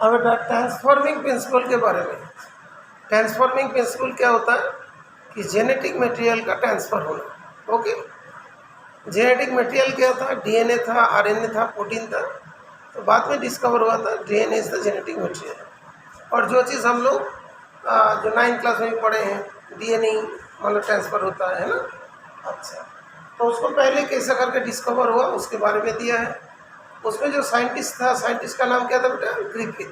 अब बेटा transforming principle के बारे में। ट्रांसफॉर्मिंग प्रिंसिपल क्या होता है कि जेनेटिक मटेरियल का ट्रांसफ़र होना। ओके, जेनेटिक मटेरियल क्या था? डीएनए था, आरएनए था, प्रोटीन था। तो बाद में डिस्कवर हुआ था DNA is the genetic material. और जो चीज़ हम लोग जो 9th क्लास में पढ़े हैं, डीएनए मतलब ट्रांसफ़र होता है ना। अच्छा, तो उसको पहले कैसे करके डिस्कवर हुआ उसके बारे में दिया है। उसमें जो साइंटिस्ट था, साइंटिस्ट का नाम क्या था बेटा? ग्रिफिथ।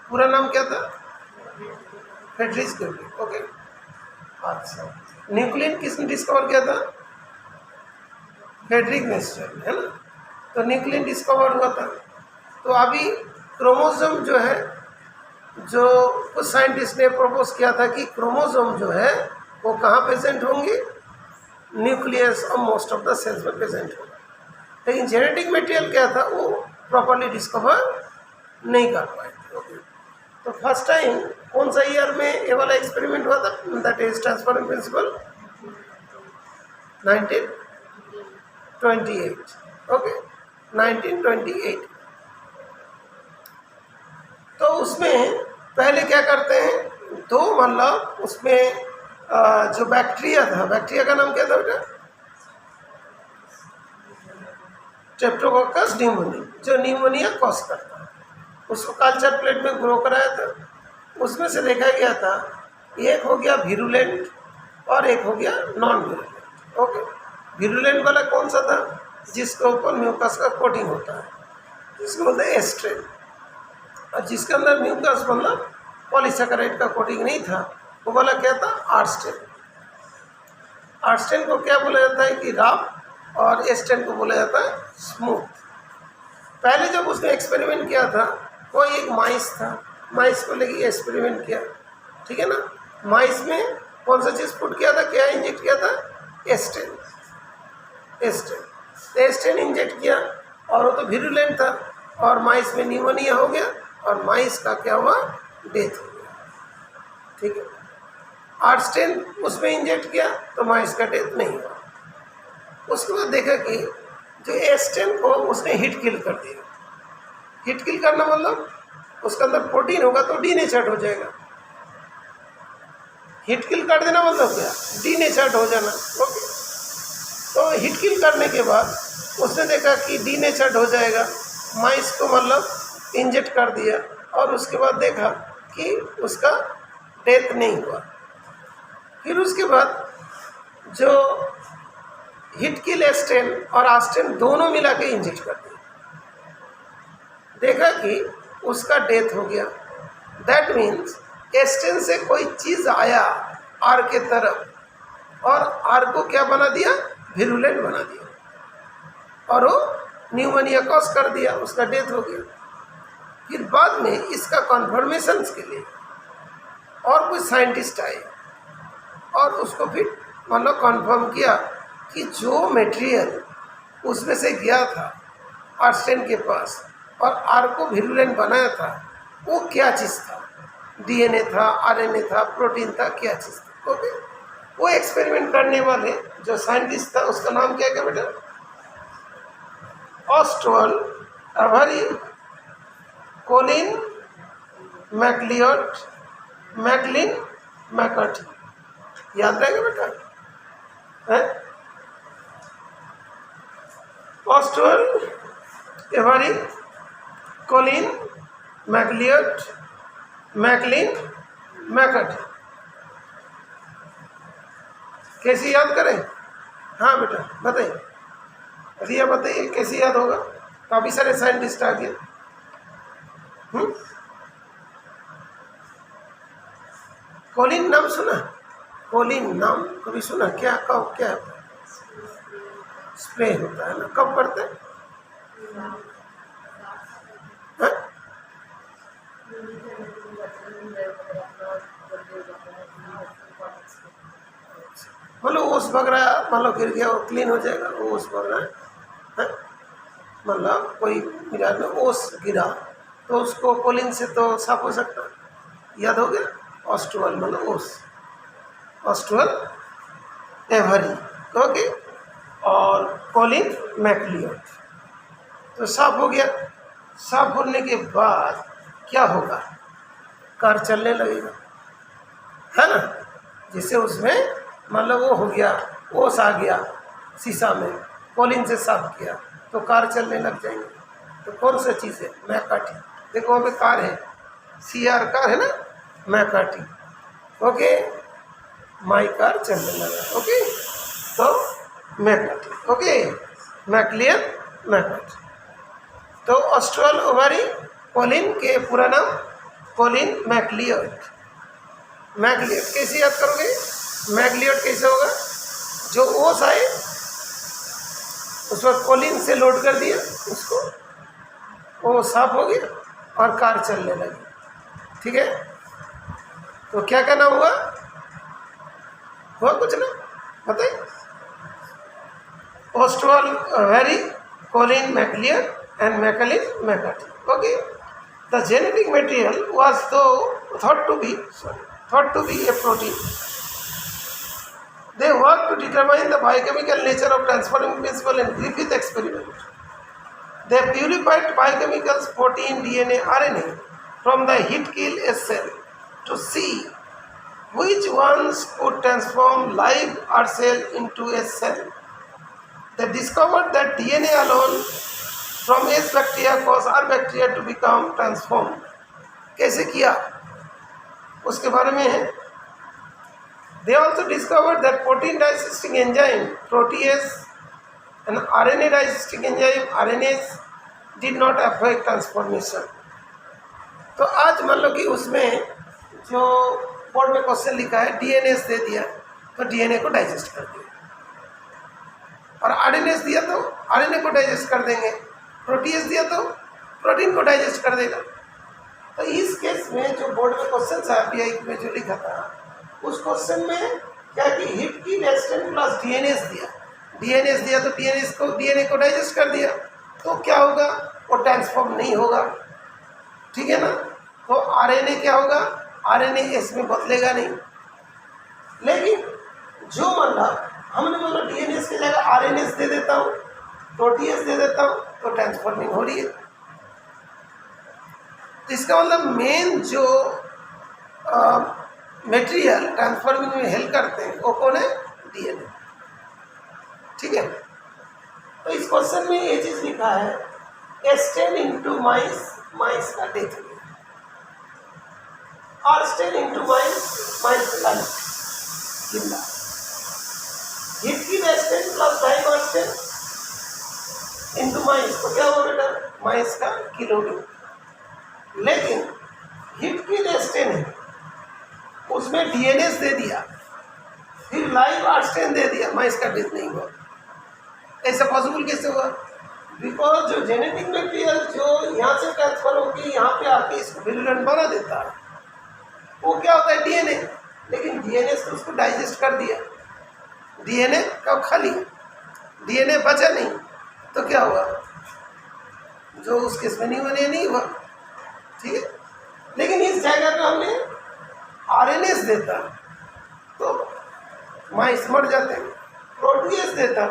पूरा नाम क्या था? Frederick Griffith. ओके, अच्छा। न्यूक्लियन किसने डिस्कवर किया था? फ्रेडरिक नेस्टर, है ना। तो न्यूक्लियन डिस्कवर हुआ था। तो अभी क्रोमोसोम जो है, जो कुछ साइंटिस्ट ने प्रपोज किया था कि क्रोमोसोम जो है वो कहाँ प्रेजेंट होंगे? न्यूक्लियस और मोस्ट ऑफ द सेल्स में प्रेजेंट होगा। लेकिन जेनेटिक मटेरियल क्या था वो प्रॉपर्ली डिस्कवर नहीं कर पाए थे। ओके, तो फर्स्ट टाइम कौन सा ईयर में ये वाला एक्सपेरिमेंट हुआ था? That is transforming principle 1928। Okay, 1928। तो उसमें पहले क्या करते हैं, तो मतलब उसमें जो बैक्टीरिया था, बैक्टीरिया का नाम क्या था बेटा? स्ट्रेप्टोकोकस न्यूमोनिया, जो न्यूमोनिया कॉज करता है। उसको कल्चर प्लेट में ग्रो कराया था। उसमें से देखा गया था एक हो गया वीरुलेंट और एक हो गया नॉन वीरुलेंट। ओके, वीरुलेंट वाला कौन सा था? जिसके ऊपर म्यूकस का कोटिंग होता है, जिसको बोलते हैं एस्ट्रेन। और जिसके अंदर म्यूकस मतलब पॉलीसेकेराइड का कोटिंग नहीं था, वो वाला क्या था? आर्स्टेन। आर्स्टेन को क्या बोला जाता है कि रफ, और एस्टेन को बोला जाता है स्मूथ। पहले जब उसने एक्सपेरिमेंट किया था, कोई एक माइस था, माइस को लेके एक्सपेरिमेंट किया, ठीक है ना। माइस में कौन सा चीज़ पुट किया था, क्या इंजेक्ट किया था? एस्टेन। एस्टेन इंजेक्ट किया और वो तो वीरुलेंट था, और माइस में न्यूमोनिया हो गया और माइस का क्या हुआ? डेथ हो गया। ठीक है, आर्स्टेन उसमें इंजेक्ट किया तो माइस का डेथ नहीं हुआ। उसके बाद देखा कि जो एस्टेन को उसने हिट किल कर दिया। हिट किल करना मतलब उसके अंदर प्रोटीन होगा तो डीनेचर्ड हो जाएगा। हिट किल कर देना मतलब क्या? डीनेचर्ड हो जाना। ओके, तो हिट किल करने के बाद उसने देखा कि डीनेचर्ड हो जाएगा, माइस को मतलब इंजेक्ट कर दिया, और उसके बाद देखा कि उसका डेथ नहीं हुआ। फिर उसके बाद जो हिट किल एस्टेन और आस्टेन दोनों मिला के इंजेक्ट कर दिया, देखा कि उसका डेथ हो गया। दैट मीन्स एस्टेन से कोई चीज़ आया आर के तरफ, और आर को क्या बना दिया? वीरुलेंट बना दिया, और वो न्यूमोनिया कॉज कर दिया, उसका डेथ हो गया। फिर बाद में इसका कन्फर्मेशन के लिए और कुछ साइंटिस्ट आए और उसको फिर मतलब कंफर्म किया कि जो मटेरियल उसमें से गया था आर्स्टेन के पास और आर को वीरुलेंट बनाया था, वो क्या चीज़ था? डीएनए था, आरएनए था, प्रोटीन था, क्या चीज़ था? ओके, वो एक्सपेरिमेंट करने वाले जो साइंटिस्ट था उसका नाम क्या क्या बेटा? ऑस्टवाल्ड, एवरी, कोलिन मैकलियोट, मैकलिन मैकर्टी। याद रहेगा बेटा? है ऑस्टवाल्ड, एवरी, कोलिन मैकलियोट, मैकलिन मैकर्टी। कैसे याद करें? हाँ बेटा बताइए, रिया बताइए कैसे याद होगा? काफ़ी सारे साइंटिस्ट आ गए। कोलिन नाम सुना? कोलिन नाम कभी सुना? क्या कब क्या स्प्रे होता है ना, कब करते हैं? मतलब ओस वगैरह मतलब गिर गया वो क्लीन हो जाएगा, वो ओस वगैरह है, मतलब कोई मिला में ओस गिरा तो उसको कोलिन से तो साफ हो सकता है। याद हो गया? ऑस्टवाल मतलब ओस, ऑस्टवाल एवरी। ओके, और कोलिन मैकलियोट, तो साफ हो गया। साफ होने के बाद क्या होगा, कार चलने लगेगा, है ना। जिससे उसमें मतलब वो हो गया, ओस आ गया शीशा में, कॉलिन से साफ किया तो कार चलने लग जाएंगे। तो कौन सा चीज़ है, मैकाठी। देखो वहाँ पे कार है, CR कार है ना, मैकाठी। ओके, माई कार चलने लगा। ओके, तो मैकाठी। ओके, मैक्लियन, मैकाठी। तो ऑस्ट्रल ओवरी कॉलिन के पूरा नाम कॉलिन मैक्लियट। मैक्लियट कैसे याद करोगे, मैक्लियट कैसे होगा, जो ओस आए उस पर कॉलिन से लोड कर दिया उसको, वो साफ हो गया और कार चलने लगी। ठीक है, तो क्या कहना हुआ कुछ ना बताइए। ओस्टवाल Avery Colin MacLeod and Macaulay Macati. Okay, the genetic material was thought to be a protein. They worked to determine the biochemical nature of transforming principle in Griffith experiment. They purified biochemicals, protein, DNA, RNA from the heat kill a cell to see which ones could transform live earth cell into a cell. They discovered that DNA alone from S bacteria cause R bacteria to become transformed. कैसे किया उसके बारे में है। They also discovered that protein digesting enzyme protease and RNA digesting enzyme RNase did not affect transformation. तो आज मान लो कि उसमें जो बोर्ड में क्वेश्चन लिखा है DNase दे दिया तो DNA को डाइजेस्ट कर दिया, और RNase दिया तो RNA को डाइजेस्ट कर देंगे, प्रोटीज दिया तो प्रोटीन को डाइजेस्ट कर देगा। तो इस केस में जो बोर्ड में क्वेश्चन है PI में जो लिखा था उस क्वेश्चन में क्या कि हिट की रेस्टेंट प्लस डीएनएस दिया तो डीएनए को डाइजेस्ट कर दिया, तो क्या होगा, वो ट्रांसफॉर्म नहीं होगा। ठीक है ना, तो आरएनए क्या होगा, आरएनए इसमें बदलेगा नहीं। लेकिन जो मतलब हमने बोला डीएनएस की जगह आरएनएस दे देता हूँ, प्रोटीएस दे देता हूँ, तो ट्रांसफॉर्मिंग हो रही है। तो इसका मतलब मेन जो मटेरियल ट्रांसफॉर्मिंग में हेल्प करते हैं वो कौन है, डीएनए। ठीक है, तो इस क्वेश्चन में ये चीज लिखा है स्टेन इनटू माइस का डेथ और स्टेन इनटू माइस का जिंदा। हिट की रेस्टेन प्लस डाइवर्स्टेन इनटू माइस, तो क्या होगा बेटा, माइस का किलोग्राम। लेकिन हिट की रेस्टेन है उसमें डीएनएस दे दिया, फिर लाइव आर्स्टेन दे दिया, माइस का डेथ नहीं हुआ। ऐसा पॉसिबल कैसे हुआ, बिकॉज जो जेनेटिक मटेरियल जो यहाँ से ट्रांसफर होकर यहाँ पे आके इसको विरुलेंट बना देता है वो क्या होता है, डीएनए। लेकिन डीएनए से उसको डाइजेस्ट कर दिया, डीएनए का खा लिया, डीएनए बचा नहीं, तो क्या हुआ, जो उस केस में नहीं हुआ। ठीक है, लेकिन इस जगह पे हमने आरएनएस देता तो माइस मर जाते हैं, प्रोटीएस देता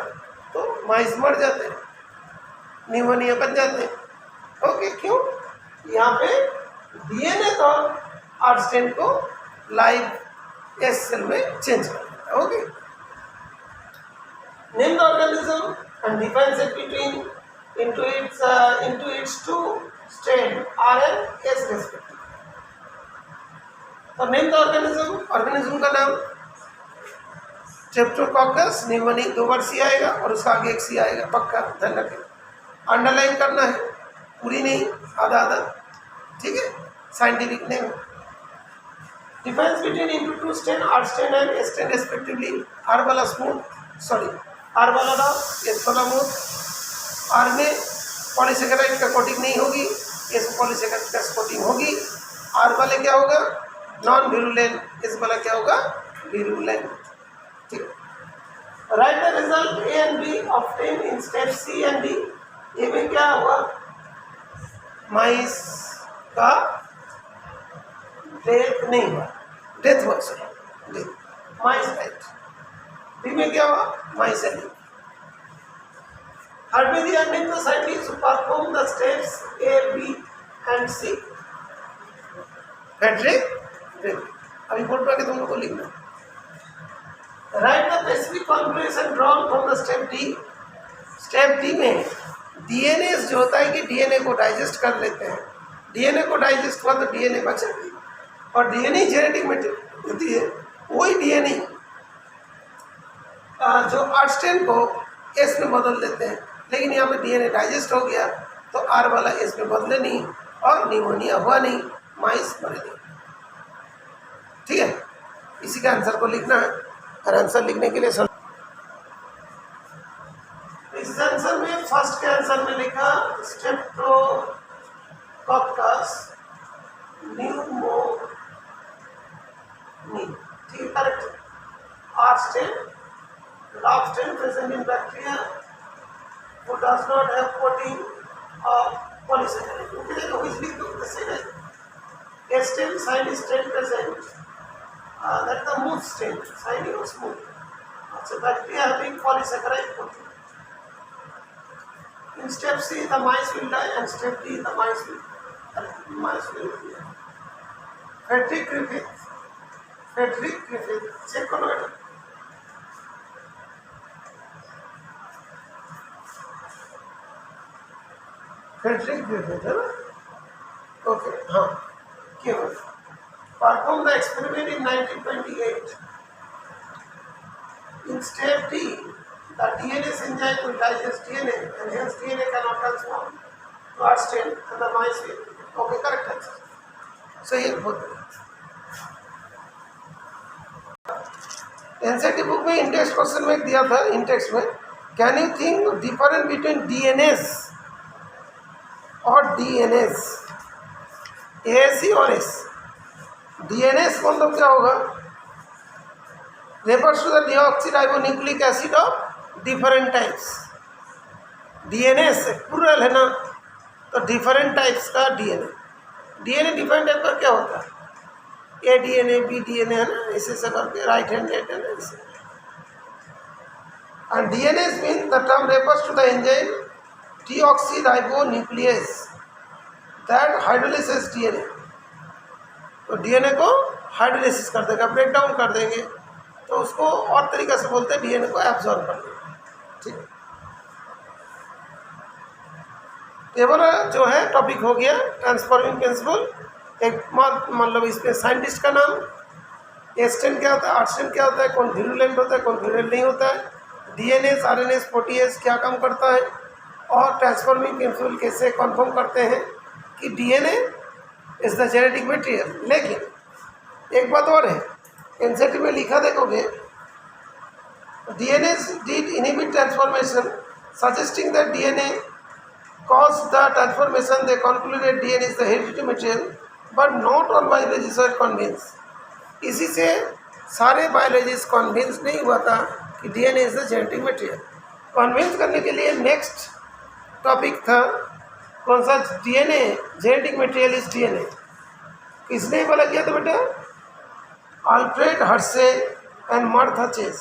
तो माइस मर जाते हैं, निमोनिया बच जाते हैं। ओके, क्यों, यहाँ पे डीएनए तो आर्स्टेन को लाइव एस सेल में चेंज कर देता। Okay, name the organism and defines it into its two strain R and S respectively. तो नेम द ऑर्गेनिज्म का नाम स्ट्रेप्टोकोकस निमोनी, 2 बार सी आएगा और उसका आगे एक सी आएगा, पक्का ध्यान रखें, अंडरलाइन करना है, पूरी नहीं, आधा। ठीक है, scientific name. Difference between into two strain R strain and S strain respectively। R वाला R वाला डाल, एस वाला मूव। R में पॉलीसेकेराइड का कोटिंग नहीं होगी, एस में पॉलीसेकेराइड का कोटिंग होगी। R वाले क्या होगा, नॉन विरुलेंट, एस वाला क्या होगा, विरुलेंट। ठीक है, write the result A and B obtain in step C and D. A में क्या हुआ, माइस का डेथ नहीं हुआ, डेथ हुआ सर, माइस राइट। बी में क्या हुआ, माइस एलिंग। Herbarian named the scientists who perform the steps A, B and C. Frederick. अभी बोर्ड पर तुम लोग को लिखना, write the specific configuration drawn from the step D. Step D में डीएनए जो होता है कि डीएनए को डाइजेस्ट कर लेते हैं, डीएनए को डाइजेस्ट हुआ तो डीएनए बचा, और डीएनए जेनेटिक मटेरियल होती है, वही डीएनए जो आर्स्टेन को एस में बदल देते हैं। लेकिन यहाँ पे डीएनए डाइजेस्ट हो गया तो आर वाला एस में बदले नहीं और निमोनिया हुआ नहीं, माइस मरे नहीं। ठीक है, इसी का आंसर को लिखना है, और आंसर लिखने के लिए इस आंसर में फर्स्ट के आंसर में लिखा स्ट्रेप्टोकोकस न्यूमोनी। ठीक है, correct. आर्स्टेन, lobster present in bacteria who does not have coating of polysaccharide. Okay, which is the same as stem, side stem present. That's the smooth stem, side or smooth. So bacteria having polysaccharide coating. In step C, the mice will die, and step D, the mice will die. Frederick Griffith. Check करो बेटा। Frederick Griffith है ना? Okay, हाँ, क्या perform the experiment in 1928। In step D the DNA enzyme will digest DNA and hence DNA cannot transform to R strain and the mice will। ओके, correct answer, सही है, बहुत बढ़िया। एनसीईआरटी बुक में इंडेक्स क्वेश्चन में दिया था, इंडेक्स में, can you think difference between DNAs और डीएनएस, एएससी और एस। डीएनएस मतलब क्या होगा? Refers to the deoxyribonucleic acid of different types. DNS plural है ना, तो डिफरेंट टाइप्स का डीएनए। डीएनए डिफरेंट टाइप का क्या होता है? ए डीएनए, बी डीएनए है ना, ऐसे से करके राइट हैंड लेफ्ट हैंड ऐसे। And DNAs mean the term refers to the enzyme deoxyribonuclease that hydrolysis DNA। तो डीएनए को हाइड्रोलिसिस कर देगा, ब्रेक डाउन कर देंगे, तो उसको और तरीका से बोलते हैं डीएनए को एब्जॉर्ब कर देगा। ठीक है, टेबल जो है टॉपिक हो गया ट्रांसफॉर्मिंग प्रिंसिपल। एक मतलब इसमें साइंटिस्ट का नाम, एस्टेन क्या होता है, आर्स्टेन क्या होता है, कौन विरुलेंट होता है, कौन विरुलेंट नहीं होता है, डीएनएस, आरएनएस, प्रोटीएस क्या काम करता है, और ट्रांसफॉर्मिंग प्रिंसिपल कैसे कन्फर्म करते हैं कि DNA is the genetic material. लेकिन एक बात और है, एनसीईआरटी में लिखा देखोगे, DNA did inhibit transformation suggesting that DNA cause the transformation. They concluded DNA is the hereditary material but not all biologist are convince. इसी से सारे बायोलॉजिस्ट कन्विंस नहीं हुआ था कि DNA is the genetic material. Convince करने के लिए नेक्स्ट टॉपिक था कौन सा? DNA genetic material is DNA. किसने बोला किया था बेटा? Alfred Hershey and Martha Chase.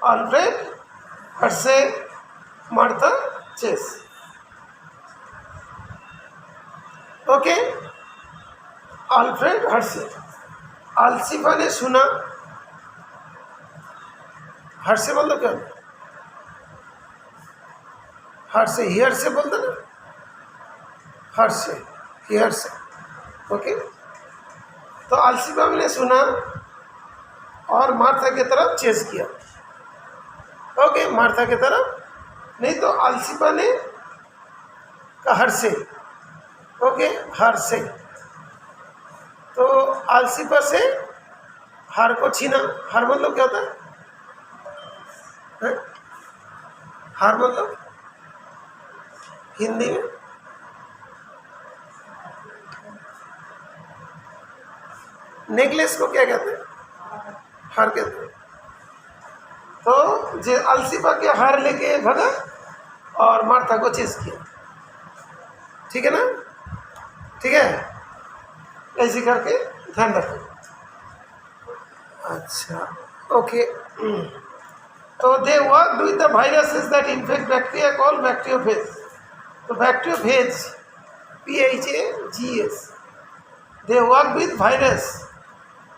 Alfred Hershey, Martha Chase. Okay, Alfred Hershey. Alsifa ने सुना, हर्शे बोल दो क्या? हर्ट से, हियर से बोलते ना, हर्ट से, हियर से। ओके, तो अल्सिफा ने सुना और मार्था की तरफ चेस किया। ओके, मार्था की तरफ नहीं, तो अल्सिफा ने कहा हर से। ओके, हर से, तो अल्सिफा से हार को छीना। हार मतलब क्या होता है? हार मतलब हिंदी में नेकलेस को क्या कहते हैं? हार कहते हैं। तो जे अल्सिफा के हार लेके भगा और मार्था को चेस किया। ठीक है ना? ठीक है, ऐसे करके ध्यान रखें। अच्छा, ओके। तो they work with the viruses that infect bacteria called bacteriophage. तो bacteriophage, PHAGS, they work with virus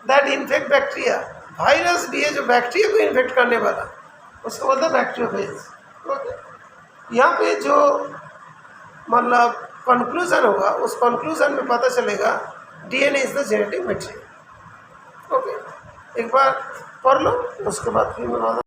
that infect bacteria. Virus भी है जो बैक्टीरिया को इन्फेक्ट करने वाला, उसको बोलते हैं बैक्टीरियोफेज। ओके, यहाँ पे जो मतलब कंक्लूजन होगा, उस कंक्लूजन में पता चलेगा DNA is the genetic material. Okay, एक बार पढ़ लो, उसके बाद फिर मैं